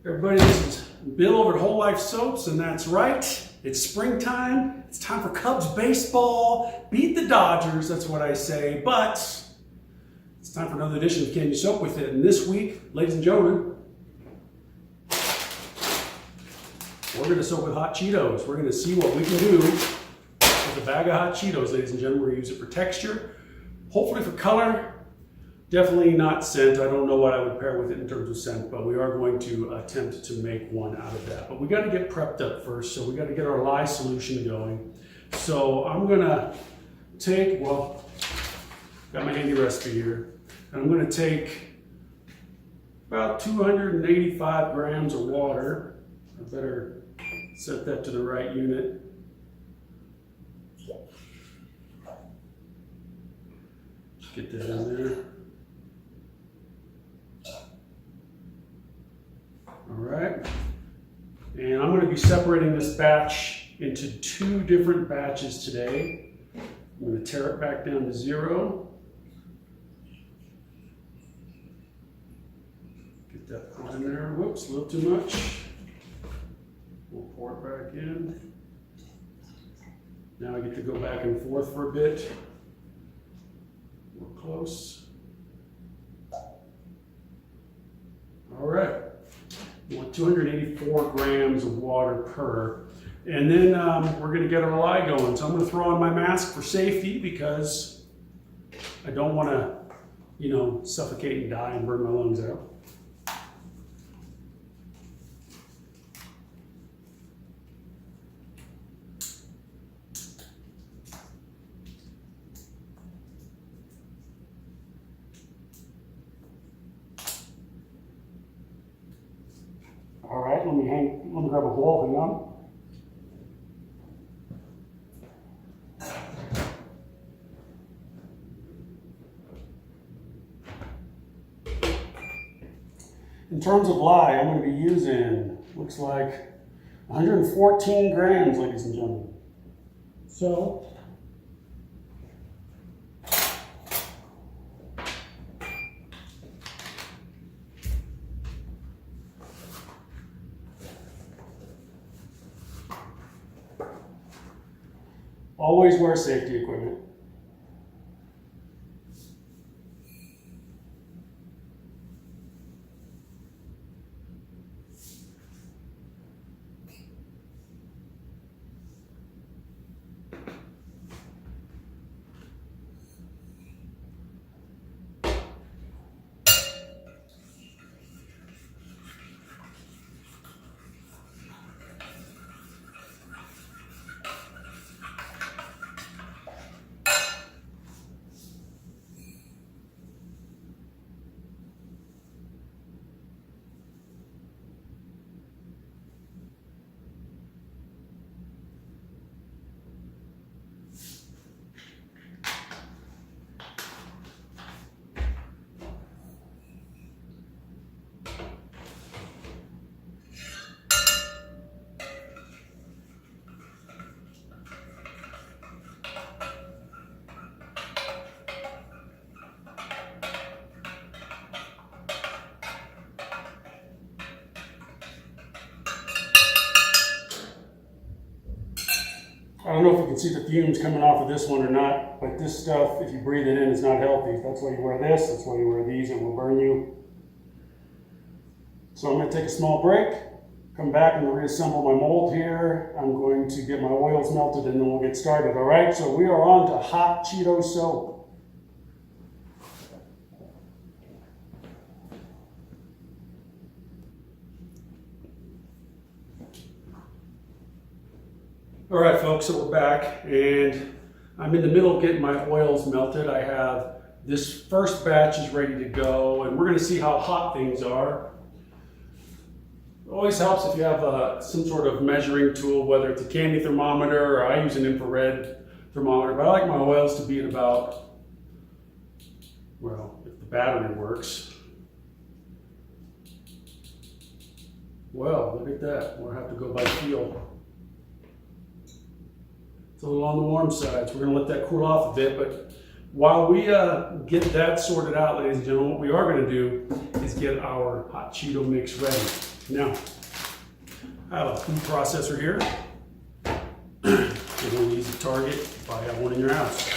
Everybody, this is Bill over at Whole Life Soaps, and that's right. It's springtime. It's time for Cubs baseball. Beat the Dodgers, that's what I say. But it's time for another edition of Can You Soap With It? And this week, ladies and gentlemen, we're going to soap with Hot Cheetos. We're going to see what we can do with a bag of Hot Cheetos, ladies and gentlemen. We're going to use it for texture, hopefully for color. Definitely not scent. I don't know what I would pair with it in terms of scent, but we are going to attempt to make one out of that. But we got to get prepped up first, so we got to get our lye solution going. So I'm gonna take, well, got my handy recipe here, and I'm gonna take about 285 grams of water. I better set that to the right unit. Get that in there. All right, and I'm going to be separating this batch into two different batches today. I'm going to tear it back down to 0. Get that put in there. Whoops, a little too much. We'll pour it back in. Now I get to go back and forth for a bit. We're close. All right. We want 284 grams of water per. And then we're going to get our lye going. So I'm going to throw on my mask for safety because I don't want to, suffocate and die and burn my lungs out. All right, let me grab a bowl, hang on. In terms of lye, I'm going to be using, looks like 114 grams, ladies and gentlemen. So, always wear safety equipment. I don't know if you can see the fumes coming off of this one or not, but this stuff, if you breathe it in, is not healthy. That's why you wear this, that's why you wear these, it will burn you. So I'm going to take a small break, come back and reassemble my mold here. I'm going to get my oils melted and then we'll get started, all right? So we are on to Hot Cheeto soap. All right, folks, so we're back, and I'm in the middle of getting my oils melted. I have this first batch is ready to go, and we're going to see how hot things are. It always helps if you have some sort of measuring tool, whether it's a candy thermometer, or I use an infrared thermometer, but I like my oils to be at about, well, if the battery works. Well, look at that. We'll have to go by feel. It's a little on the warm side, so we're going to let that cool off a bit. But while we get that sorted out, ladies and gentlemen, what we are going to do is get our hot Cheeto mix ready. Now, I have a food processor here. You're going to use a Target, you probably have one in your house.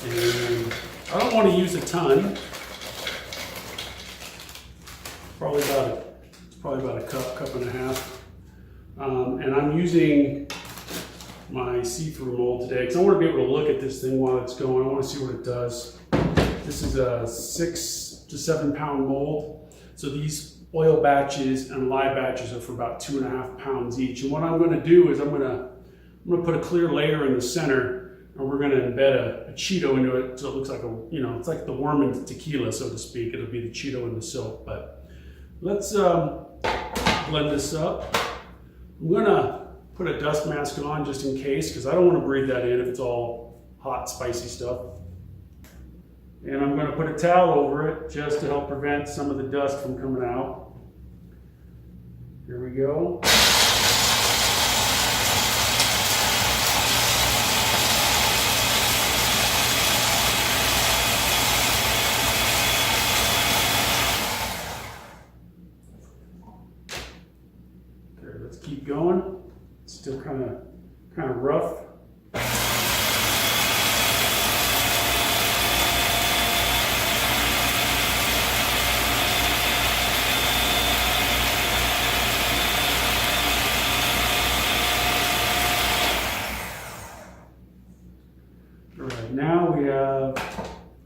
And I don't want to use a ton. Probably about a cup and a half. And I'm using my see-through mold today because I want to be able to look at this thing while it's going. I want to see what it does. This is a 6 to 7 pound mold. So these oil batches and lye batches are for about 2.5 pounds each. And what I'm going to do is I'm going to put a clear layer in the center, and we're going to embed a Cheeto into it so it looks like it's like the worm in tequila, so to speak. It'll be the Cheeto in the soap. But let's blend this up. I'm going to put a dust mask on just in case, because I don't want to breathe that in if it's all hot, spicy stuff. And I'm going to put a towel over it just to help prevent some of the dust from coming out. Here we go. Okay, let's keep going. It's still kind of rough. Now we have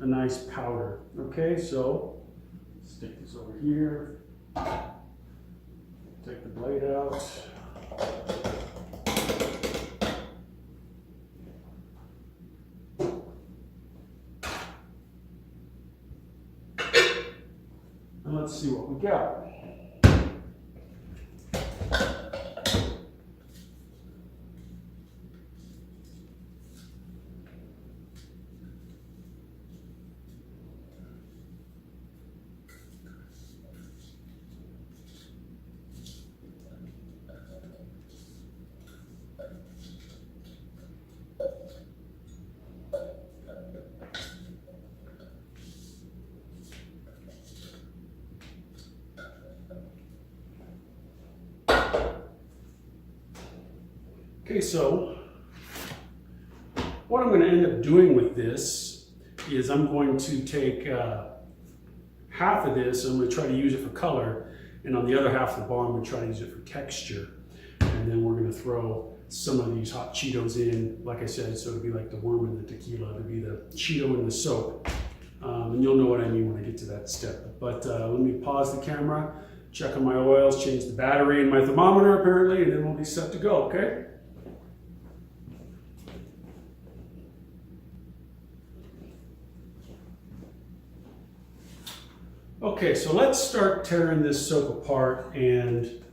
a nice powder. Okay, so stick this over here. Take the blade out. And let's see what we got. Okay, so what I'm going to end up doing with this is I'm going to take half of this, I'm going to try to use it for color, and on the other half of the bar I'm going to try to use it for texture. And then we're going to throw some of these hot Cheetos in, like I said, so it'll be like the worm in the tequila, it'll be the Cheeto in the soap. And you'll know what I mean when I get to that step. But let me pause the camera, check on my oils, change the battery and my thermometer apparently, and then we'll be set to go, okay? Okay, so let's start tearing this soap apart and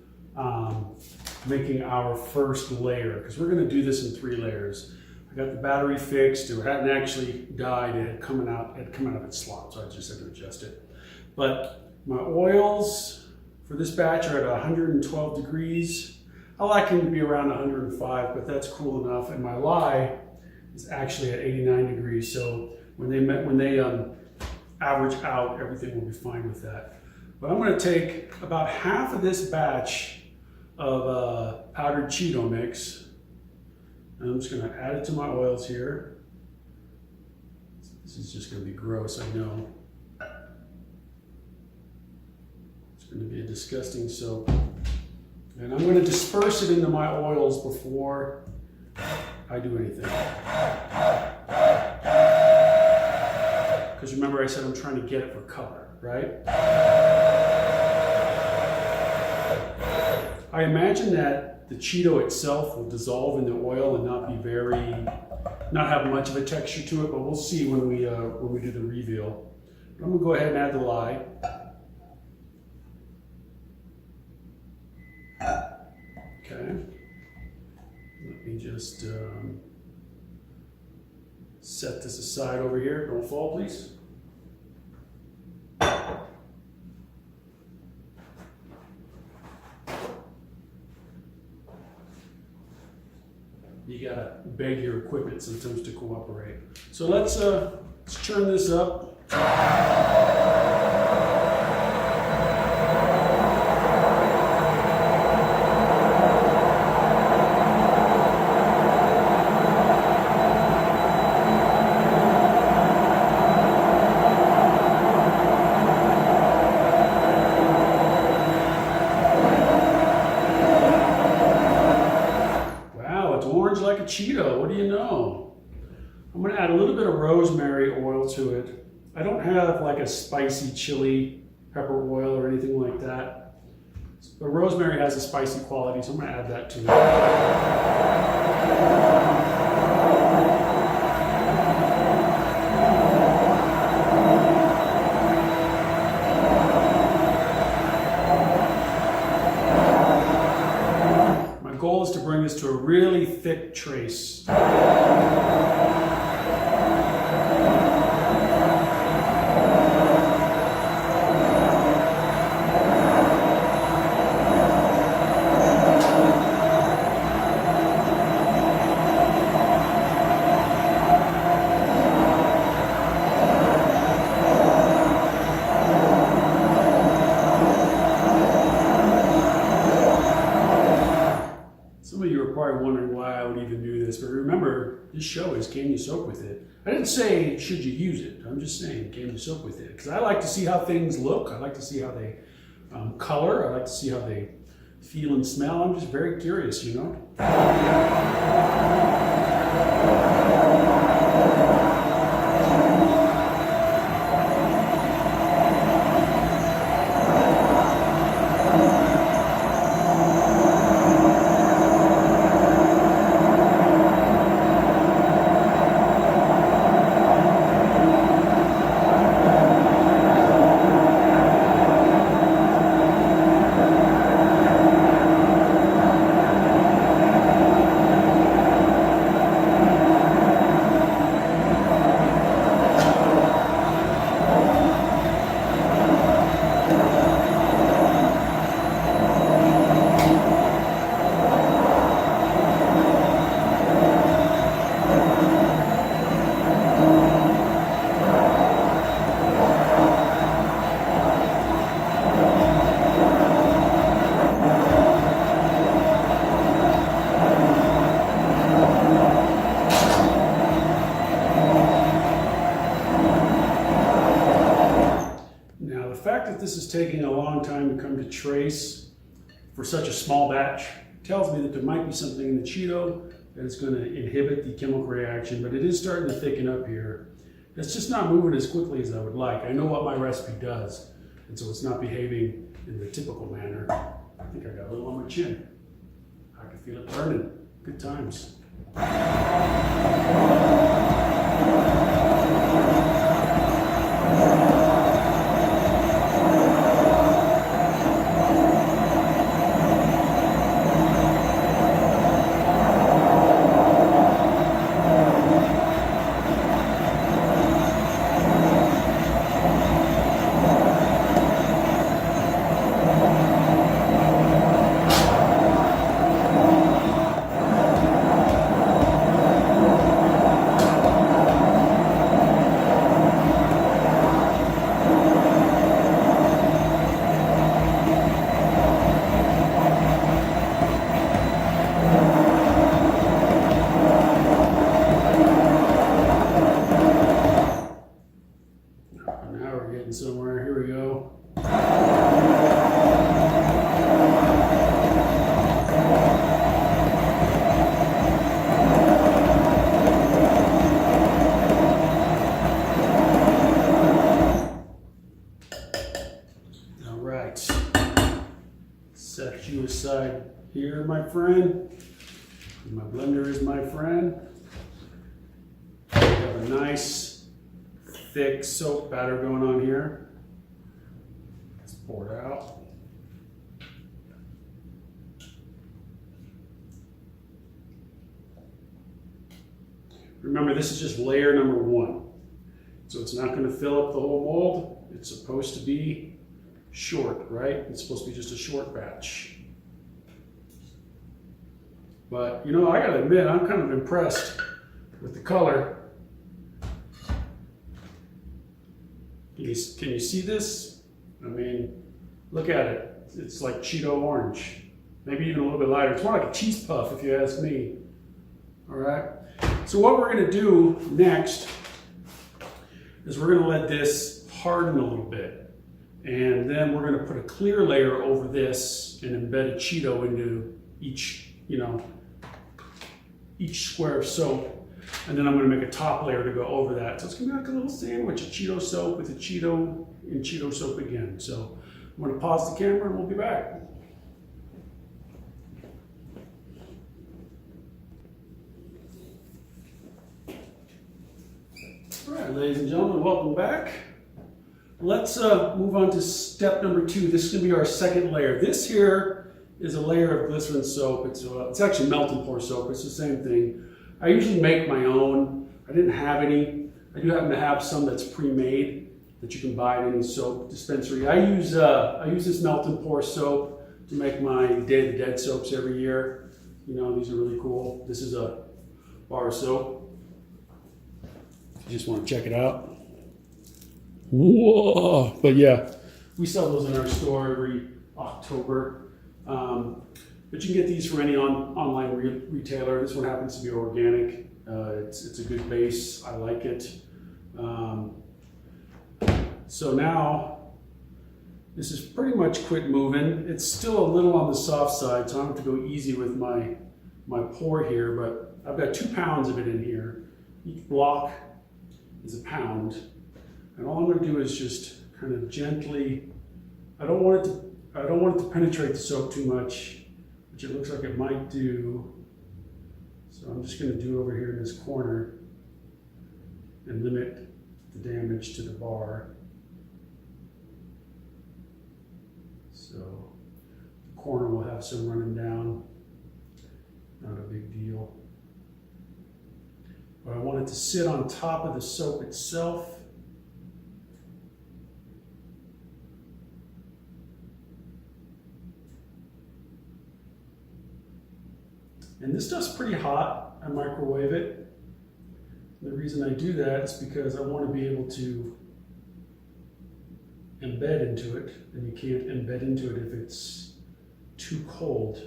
making our first layer, because we're going to do this in 3 layers. I got the battery fixed. It hadn't actually died. It had come out of its slot, so I just had to adjust it. But my oils for this batch are at 112 degrees. I like them to be around 105, but that's cool enough. And my lye is actually at 89 degrees. So when they average out, everything will be fine with that. But I'm going to take about half of this batch of powdered Cheeto mix, and I'm just going to add it to my oils here. This is just going to be gross, I know. It's going to be a disgusting soap. And I'm going to disperse it into my oils before I do anything. Because remember I said I'm trying to get it for color, right? I imagine that the Cheeto itself will dissolve in the oil and not have much of a texture to it, but we'll see when we do the reveal. I'm gonna go ahead and add the lye. Okay. Let me just set this aside over here. Don't fall, please. You gotta beg your equipment sometimes to cooperate. So let's churn this up. rosemary oil to it. I don't have like a spicy chili pepper oil or anything like that. But rosemary has a spicy quality, so I'm going to add that to it. My goal is to bring this to a really thick trace. Probably wondering why I would even do this, but remember, this show is can you soak with it? I didn't say should you use it. I'm just saying can you soak with it, because I like to see how things look. I like to see how they color. I like to see how they feel and smell. I'm just very curious, you know. This is taking a long time to come to trace for such a small batch tells me that there might be something in the Cheeto that is going to inhibit the chemical reaction, but it is starting to thicken up here. It's just not moving as quickly as I would like. I know what my recipe does, and so it's not behaving in the typical manner. I think I got a little on my chin. I can feel it burning. Good times. Somewhere. Here we go. All right. Set you aside here, my friend. My blender is my friend. We have a nice thick soap batter going on here. Let's pour it out. Remember, this is just layer number one. So it's not going to fill up the whole mold. It's supposed to be short, right? It's supposed to be just a short batch. But, you know, I gotta admit, I'm kind of impressed with the color. Can you see this? I mean, look at it. It's like Cheeto orange. Maybe even a little bit lighter. It's more like a cheese puff if you ask me. All right. So what we're gonna do next is we're gonna let this harden a little bit. And then we're gonna put a clear layer over this and embed a Cheeto into each, each square of soap. And then I'm gonna make a top layer to go over that. So it's gonna be like a little sandwich, a Cheeto soap with a Cheeto and Cheeto soap again. So I'm gonna pause the camera and we'll be back. All right, ladies and gentlemen, welcome back. Let's move on to step number 2. This is gonna be our second layer. This here is a layer of glycerin soap. It's actually melt and pour soap. It's the same thing. I usually make my own. I didn't have any. I do happen to have some that's pre-made that you can buy at any soap dispensary. I use this melt and pour soap to make my Day of the Dead soaps every year. You know, these are really cool. This is a bar of soap. If you just want to check it out. Whoa! But yeah, we sell those in our store every October. But you can get these from any online retailer. This one happens to be organic. It's a good base. I like it. So now, this is pretty much quit moving. It's still a little on the soft side, so I have to go easy with my pour here, but I've got 2 pounds of it in here. Each block is a pound. And all I'm gonna do is just kind of gently, I don't want it to penetrate the soap too much, which it looks like it might do. So I'm just going to do over here in this corner and limit the damage to the bar. So the corner will have some running down, not a big deal. But I want it to sit on top of the soap itself. And this stuff's pretty hot. I microwave it. The reason I do that is because I want to be able to embed into it, and you can't embed into it if it's too cold,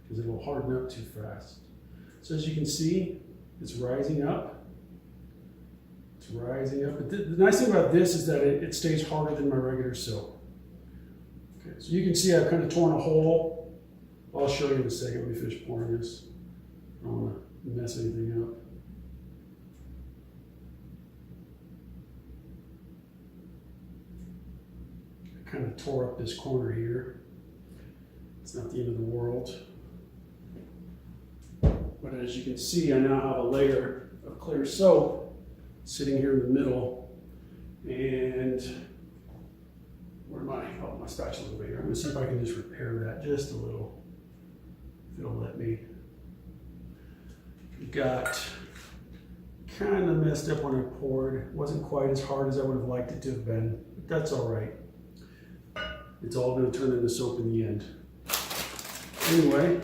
because it will harden up too fast. So as you can see, it's rising up. It's rising up. But the nice thing about this is that it stays harder than my regular soap. Okay, so you can see I've kind of torn a hole. I'll show you in a second when we finish pouring this. I don't want to mess anything up. I kind of tore up this corner here. It's not the end of the world. But as you can see, I now have a layer of clear soap sitting here in the middle. And where am I? Oh, my spatula's over here. I'm going to see if I can just repair that just a little. If it'll let me. Got kind of messed up when I poured. It wasn't quite as hard as I would have liked it to have been, but that's all right. It's all going to turn into soap in the end. Anyway,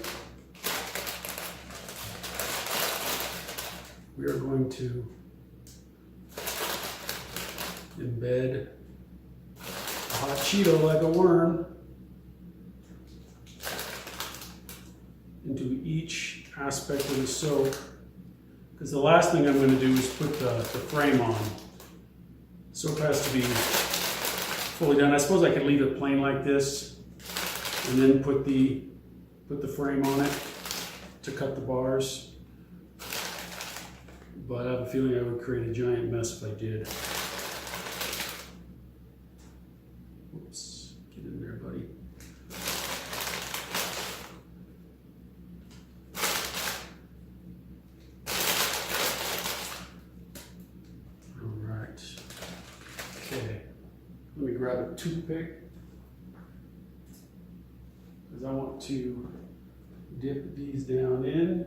we are going to embed a hot Cheeto like a worm into each aspect of the soap, because the last thing I'm going to do is put the frame on. Soap has to be fully done. I suppose I could leave it plain like this and then put the frame on it to cut the bars, but I have a feeling I would create a giant mess if I did. Whoops, get in there, buddy. Let me grab a toothpick, because I want to dip these down in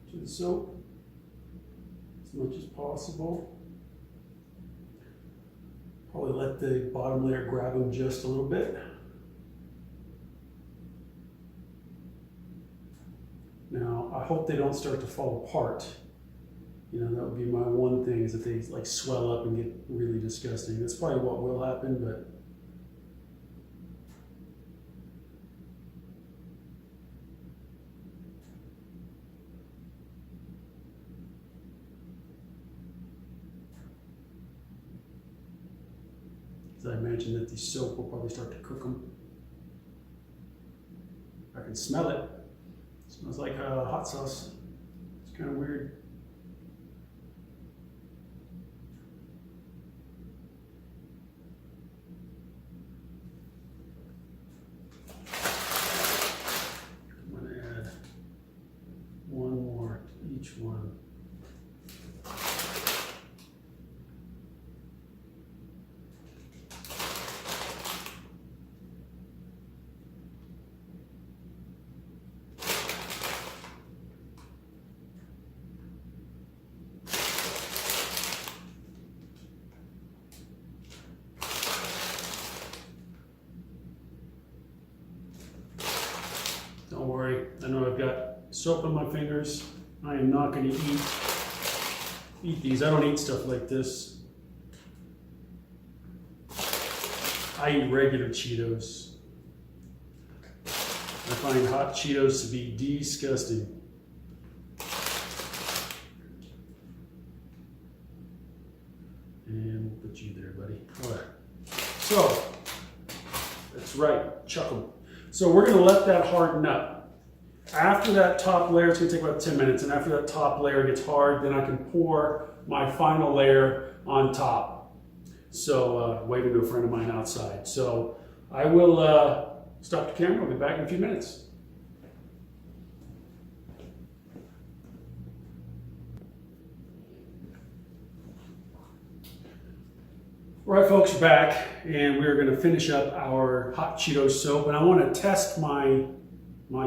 to the soap as much as possible. Probably let the bottom layer grab them just a little bit. Now, I hope they don't start to fall apart. You know, that would be my one thing, is if they like swell up and get really disgusting. That's probably what will happen, but as I imagine that the soap will probably start to cook them. I can smell it. It smells like hot sauce. It's kind of weird. Don't worry. I know I've got soap on my fingers. I am not going to eat these. I don't eat stuff like this. I eat regular Cheetos. I find hot Cheetos to be disgusting. And we'll put you there, buddy. All right. So, that's right, chuck them. So we're gonna let that harden up. After that top layer, it's gonna take about 10 minutes, and after that top layer gets hard, then I can pour my final layer on top. So, waving to a friend of mine outside. So I will stop the camera, I'll be back in a few minutes. All right, folks, we're back, and we're going to finish up our Hot Cheetos soap, and I want to test my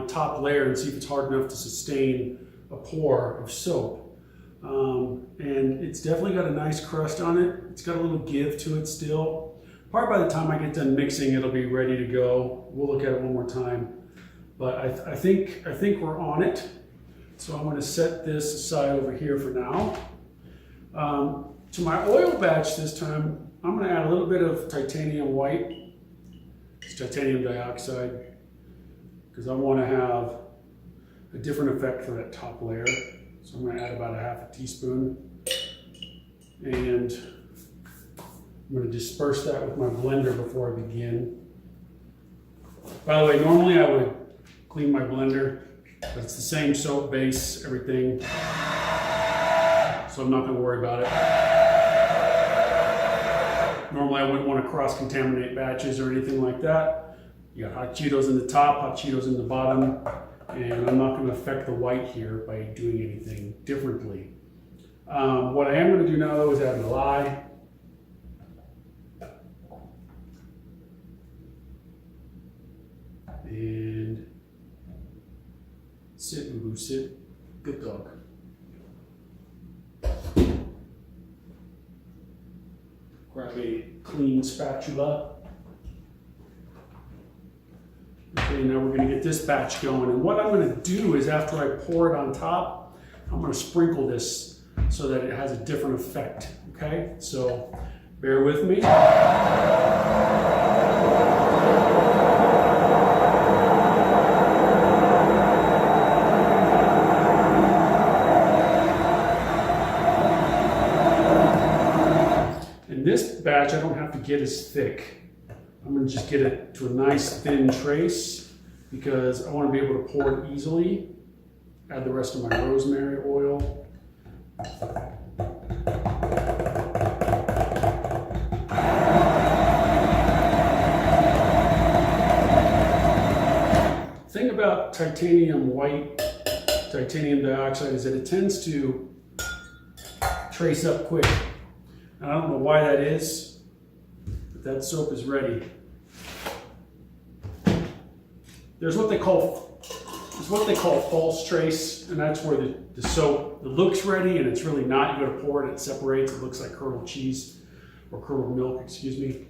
top layer and see if it's hard enough to sustain a pour of soap. And it's definitely got a nice crust on it. It's got a little give to it still. Probably by the time I get done mixing, it'll be ready to go. We'll look at it one more time, but I think we're on it. So I'm going to set this aside over here for now. To my oil batch this time, I'm going to add a little bit of titanium white. It's titanium dioxide, because I want to have a different effect for that top layer. So I'm going to add about a half a teaspoon. And I'm going to disperse that with my blender before I begin. By the way, normally I would clean my blender, but it's the same soap base, everything. So I'm not going to worry about it. Normally I wouldn't want to cross-contaminate batches or anything like that. You got Hot Cheetos in the top, Hot Cheetos in the bottom, and I'm not going to affect the white here by doing anything differently. What I am going to do now though is add my lye. And sit, Boo, sit. Good dog. Grab a clean spatula. Okay, now we're going to get this batch going. And what I'm going to do is after I pour it on top, I'm going to sprinkle this so that it has a different effect. Okay, so bear with me. This batch, I don't have to get as thick. I'm going to just get it to a nice thin trace because I want to be able to pour it easily. Add the rest of my rosemary oil. The thing about titanium white, titanium dioxide, is that it tends to trace up quick. I don't know why that is, but that soap is ready. There's what they call false trace, and that's where the soap, it looks ready and it's really not. You go to pour it, it separates, it looks like curdled cheese or curdled milk, excuse me.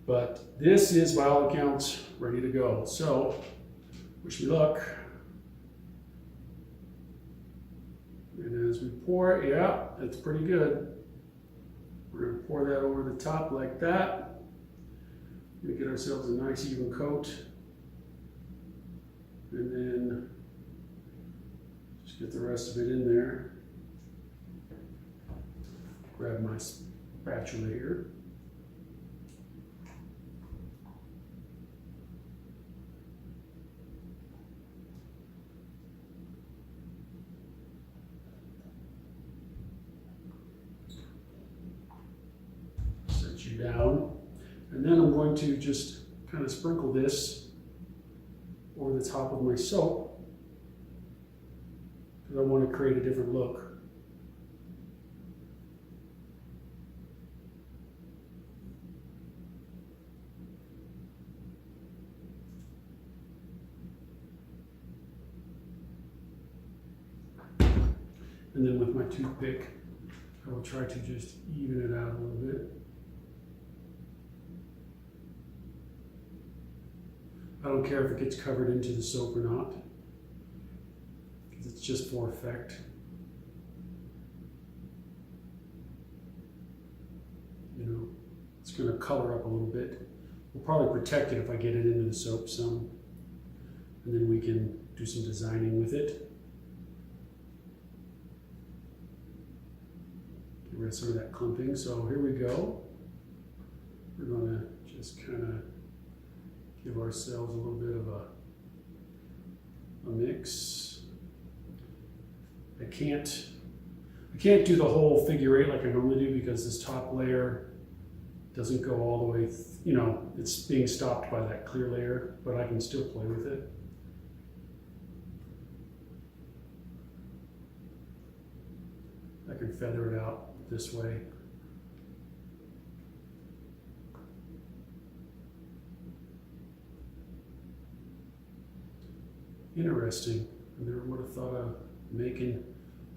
But this is, by all accounts, ready to go. So, wish me luck. And as we pour it, yeah, that's pretty good. We're going to pour that over the top like that. We're going to get ourselves a nice even coat. And then just get the rest of it in there. Grab my spatula here. Down, and then I'm going to just kind of sprinkle this over the top of my soap because I want to create a different look. And then with my toothpick, I will try to just even it out a little bit. I don't care if it gets covered into the soap or not. just for effect. You know, it's going to color up a little bit. We'll probably protect it if I get it into the soap some. And then we can do some designing with it. Get rid of some of that clumping. So here we go. We're going to just kind of give ourselves a little bit of a mix. I can't do the whole figure eight like I normally do because this top layer doesn't go all the way, you know, it's being stopped by that clear layer, but I can still play with it. I can feather it out this way. Interesting. I never would have thought of making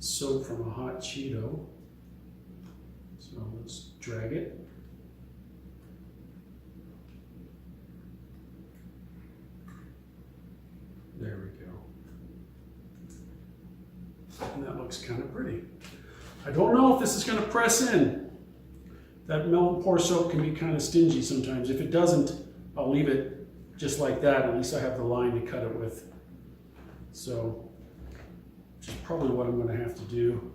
soap from a hot Cheeto. So let's drag it. There we go. And that looks kind of pretty. I don't know if this is going to press in. That melt and pour soap can be kind of stingy sometimes. If it doesn't, I'll leave it just like that. At least I have the line to cut it with. So, which is probably what I'm going to have to do.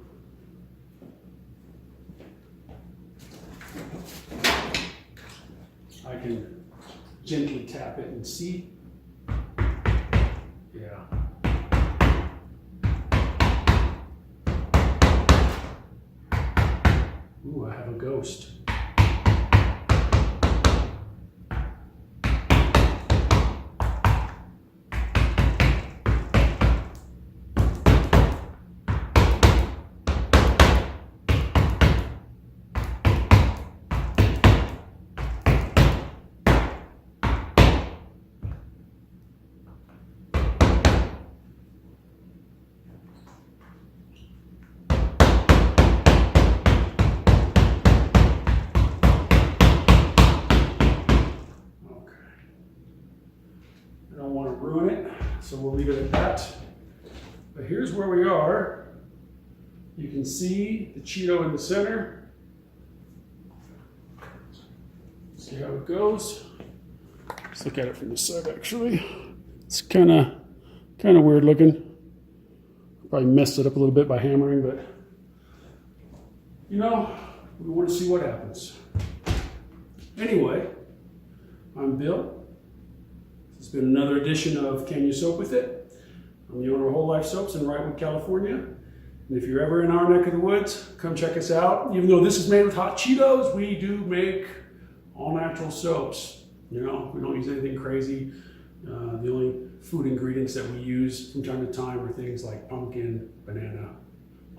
I can gently tap it and see. Yeah. Ooh, I have a ghost. Ruin it, so we'll leave it at that. But here's where we are. You can see the Cheeto in the center. See how it goes. Let's look at it from the side actually. It's kind of weird looking. Probably messed it up a little bit by hammering, but you know, we want to see what happens. Anyway, I'm Bill. It's been another edition of Can You Soap With It? I'm the owner of Whole Life Soaps in Wrightwood, California. And if you're ever in our neck of the woods, come check us out. Even though this is made with Hot Cheetos, we do make all natural soaps. You know, we don't use anything crazy. The only food ingredients that we use from time to time are things like pumpkin, banana,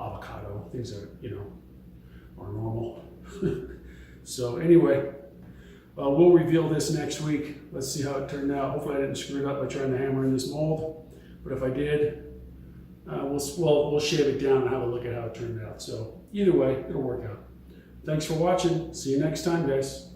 avocado, things that, you know, are normal. So anyway, we'll reveal this next week. Let's see how it turned out. Hopefully I didn't screw it up by trying to hammer in this mold. But if I did, we'll shave it down and have a look at how it turned out. So either way, it'll work out. Thanks for watching. See you next time, guys.